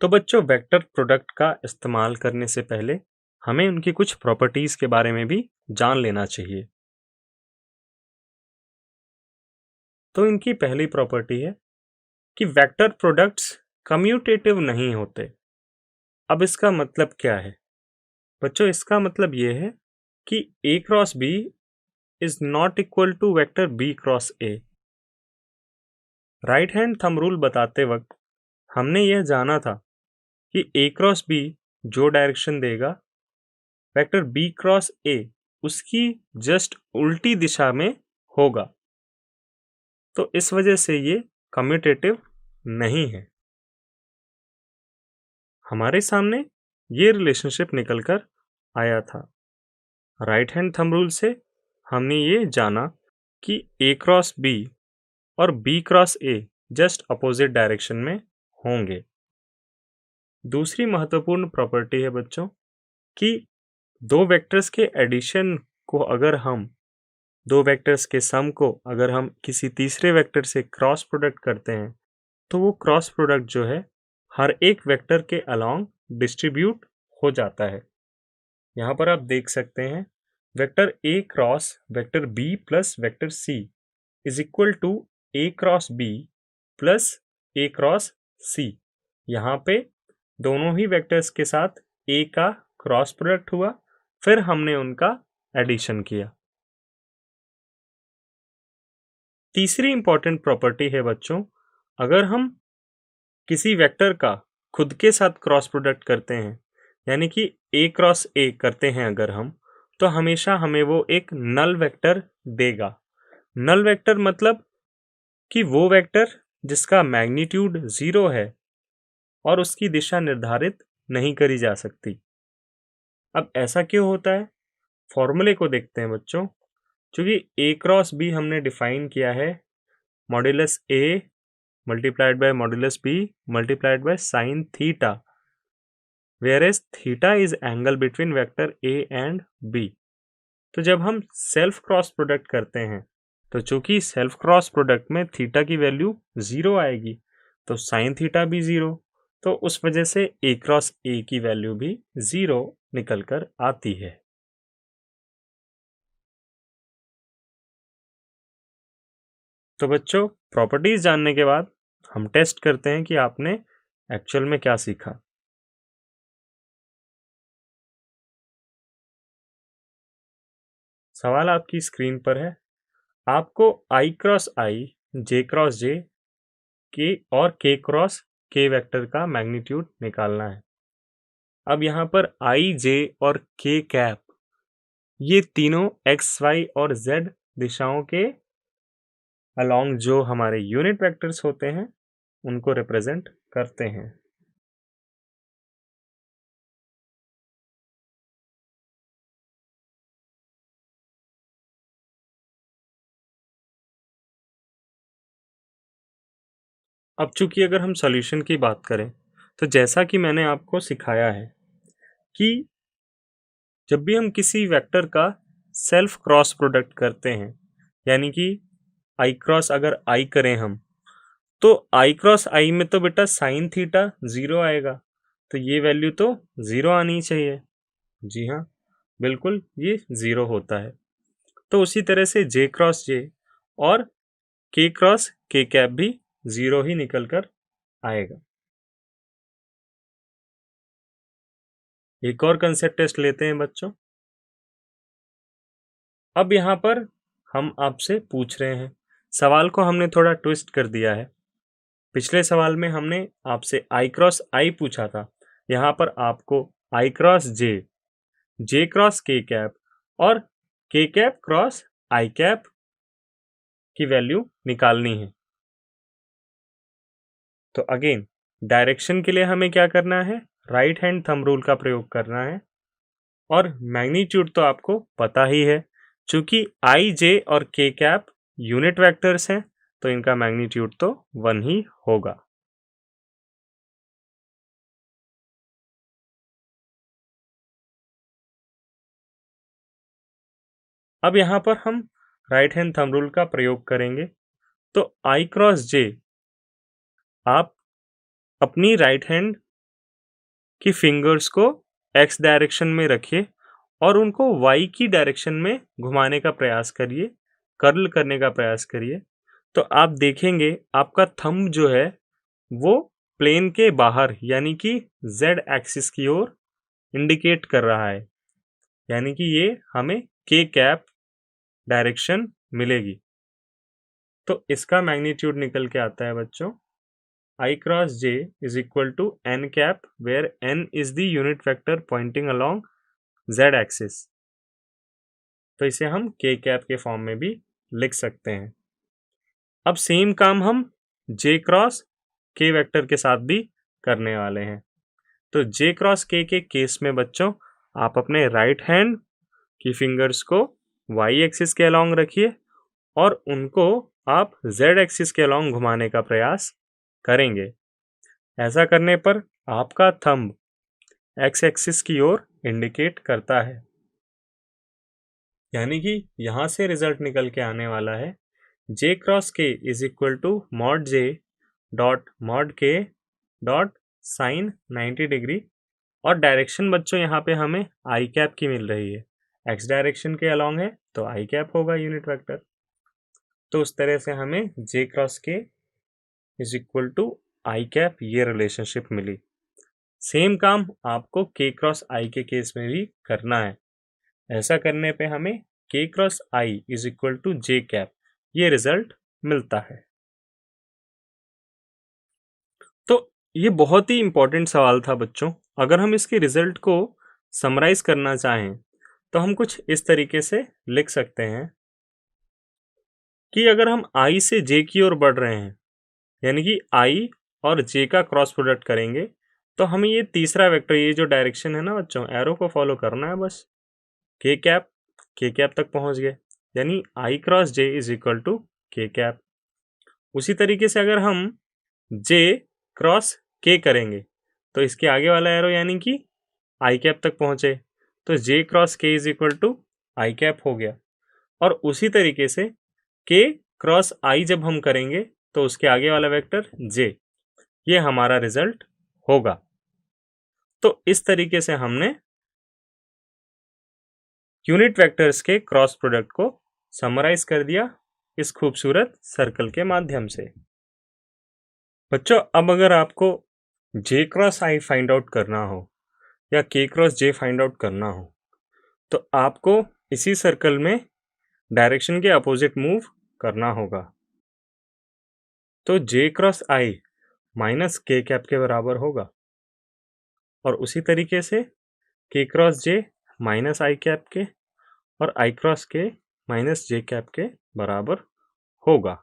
तो बच्चों vector product का इस्तेमाल करने से पहले हमें उनकी कुछ प्रॉपर्टीज के बारे में भी जान लेना चाहिए। तो इनकी पहली प्रॉपर्टी है कि वेक्टर प्रोडक्ट्स कम्यूटेटिव नहीं होते। अब इसका मतलब क्या है बच्चों? इसका मतलब ये है कि A cross B is not equal to vector B cross A. Right hand thumb rule बताते वक्त हमने यह जाना था कि ए क्रॉस बी जो डायरेक्शन देगा वेक्टर बी क्रॉस ए उसकी जस्ट उल्टी दिशा में होगा। तो इस वजह से ये कम्यूटेटिव नहीं है। हमारे सामने ये रिलेशनशिप निकलकर आया था। राइट हैंड थंब रूल से हमने ये जाना कि ए क्रॉस बी और B cross A just opposite direction में होंगे। दूसरी महत्वपूर्ण प्रॉपर्टी है बच्चों कि दो वेक्टर्स के एडिशन को अगर हम दो वेक्टर्स के सम को अगर हम किसी तीसरे वेक्टर से क्रॉस प्रोडक्ट करते हैं तो वो क्रॉस प्रोडक्ट जो है हर एक वेक्टर के अलोंग डिस्ट्रीब्यूट हो जाता है। यहाँ पर आप देख सकते हैं vector A cross vector B plus vector C is equal to A cross B plus A cross C. यहाँ पे दोनों ही वेक्टर्स के साथ ए का क्रॉस प्रोडक्ट हुआ, फिर हमने उनका एडिशन किया। तीसरी इंपॉर्टेंट प्रॉपर्टी है बच्चों, अगर हम किसी वेक्टर का खुद के साथ क्रॉस प्रोडक्ट करते हैं यानी कि ए क्रॉस ए करते हैं अगर हम, तो हमेशा हमें वो एक नल वेक्टर देगा। नल वेक्टर मतलब कि वो वेक्टर जिसका मैग्नीट्यूड 0 है और उसकी दिशा निर्धारित नहीं करी जा सकती। अब ऐसा क्यों होता है? फॉर्मूले को देखते हैं बच्चों। चूंकि ए क्रॉस बी हमने डिफाइन किया है modulus A multiplied by modulus B multiplied by sine theta, whereas theta is angle between vector a and b। तो जब हम सेल्फ क्रॉस प्रोडक्ट करते हैं तो चूंकि सेल्फ क्रॉस प्रोडक्ट में थीटा की वैल्यू 0 आएगी तो साइन थीटा भी 0, तो उस वजह से ए क्रॉस ए की वैल्यू भी 0 निकल कर आती है। तो बच्चों प्रॉपर्टीज जानने के बाद हम टेस्ट करते हैं कि आपने एक्चुअल में क्या सीखा। सवाल आपकी स्क्रीन पर है। आपको आई क्रॉस आई, जे क्रॉस जे के और के क्रॉस के वेक्टर का मैग्नीट्यूड निकालना है। अब यहाँ पर आई जे और के कैप ये तीनों एक्स वाई और जेड दिशाओं के अलोंग जो हमारे यूनिट वेक्टर्स होते हैं उनको रिप्रेजेंट करते हैं। अब चूंकि अगर हम सॉल्यूशन की बात करें तो जैसा कि मैंने आपको सिखाया है कि जब भी हम किसी वेक्टर का सेल्फ क्रॉस प्रोडक्ट करते हैं यानी कि आई क्रॉस अगर आई करें हम, तो आई क्रॉस आई में तो बेटा साइन थीटा 0 आएगा, तो ये वैल्यू तो 0 आनी चाहिए। जी हाँ, बिल्कुल ये 0 होता है। तो उसी तरह से जे क्रॉस जे और के क्रॉस के कैप भी 0 ही निकल कर आएगा। एक और कंसेप्ट टेस्ट लेते हैं बच्चों। अब यहाँ पर हम आपसे पूछ रहे हैं, सवाल को हमने थोड़ा ट्विस्ट कर दिया है। पिछले सवाल में हमने आपसे आई क्रॉस आई पूछा था, यहाँ पर आपको आई क्रॉस जे, जे क्रॉस के कैप और के कैप क्रॉस आई कैप की वैल्यू निकालनी है। तो अगेन डायरेक्शन के लिए हमें क्या करना है? राइट हैंड थंब रूल का प्रयोग करना है। और मैग्नीट्यूड तो आपको पता ही है, चूंकि आई जे और के कैप यूनिट वेक्टर्स हैं तो इनका मैग्नीट्यूड तो 1 ही होगा। अब यहाँ पर हम राइट हैंड थंब रूल का प्रयोग करेंगे। तो आई क्रॉस जे आप अपनी राइट हैंड कि फिंगर्स को एक्स डायरेक्शन में रखिए और उनको वाई की डायरेक्शन में घुमाने का प्रयास करिए, कर्ल करने का प्रयास करिए। तो आप देखेंगे आपका थंब जो है वो प्लेन के बाहर यानी कि जेड एक्सिस की ओर इंडिकेट कर रहा है, यानी कि ये हमें के कैप डायरेक्शन मिलेगी। तो इसका मैग्नीट्यूड निकल के आता है बच्चों, I cross j is equal to n cap where n is the unit vector pointing along z axis। तो इसे हम k cap के फॉर्म में भी लिख सकते हैं। अब सेम काम हम j क्रॉस k वेक्टर के साथ भी करने वाले हैं। तो j क्रॉस k के केस में बच्चों आप अपने राइट हैंड की फिंगर्स को y एक्सिस के अलोंग रखिए और उनको आप z एक्सिस के अलोंग घुमाने का प्रयास करेंगे। ऐसा करने पर आपका थंब एक्स एक्सिस की ओर इंडिकेट करता है, यानी कि यहां से रिजल्ट निकल के आने वाला है j cross k is equal to mod j mod k sine 90 degree. और डायरेक्शन बच्चों यहाँ पे हमें आई कैप की मिल रही है, एक्स डायरेक्शन के अलोंग है तो आई कैप होगा यूनिट वेक्टर। तो उस तरह से हमें j cross k is equal to i cap ये रिलेशनशिप मिली। सेम काम आपको k क्रॉस i के केस में भी करना है। ऐसा करने पे हमें k cross i is equal to j cap ये रिजल्ट मिलता है। तो ये बहुत ही इंपॉर्टेंट सवाल था बच्चों। अगर हम इसके रिजल्ट को समराइज करना चाहें तो हम कुछ इस तरीके से लिख सकते हैं कि अगर हम i से j की ओर बढ़ रहे हैं, यानी कि i और j का क्रॉस प्रोडक्ट करेंगे, तो हमें ये तीसरा वेक्टर, ये जो डायरेक्शन है ना बच्चों, एरो को फॉलो करना है बस। के कैप तक पहुंच गए, यानी i cross j is equal to k cap. उसी तरीके से अगर हम j क्रॉस k करेंगे तो इसके आगे वाला एरो यानी कि i कैप तक पहुंचे, तो j cross k is equal to i cap हो गया। और उसी तरीके से k क्रॉस i जब हम करेंगे तो उसके आगे वाला वेक्टर j, ये हमारा रिजल्ट होगा। तो इस तरीके से हमने यूनिट वेक्टर्स के क्रॉस प्रोडक्ट को समराइज कर दिया इस खूबसूरत सर्कल के माध्यम से। बच्चों अब अगर आपको j cross i find out करना हो या k cross j find out करना हो तो आपको इसी सर्कल में डायरेक्शन के अपोजिट मूव करना होगा। तो j cross i minus k cap के बराबर होगा और उसी तरीके से k क्रॉस j माइनस आई कैप के और i cross k minus j cap के बराबर होगा।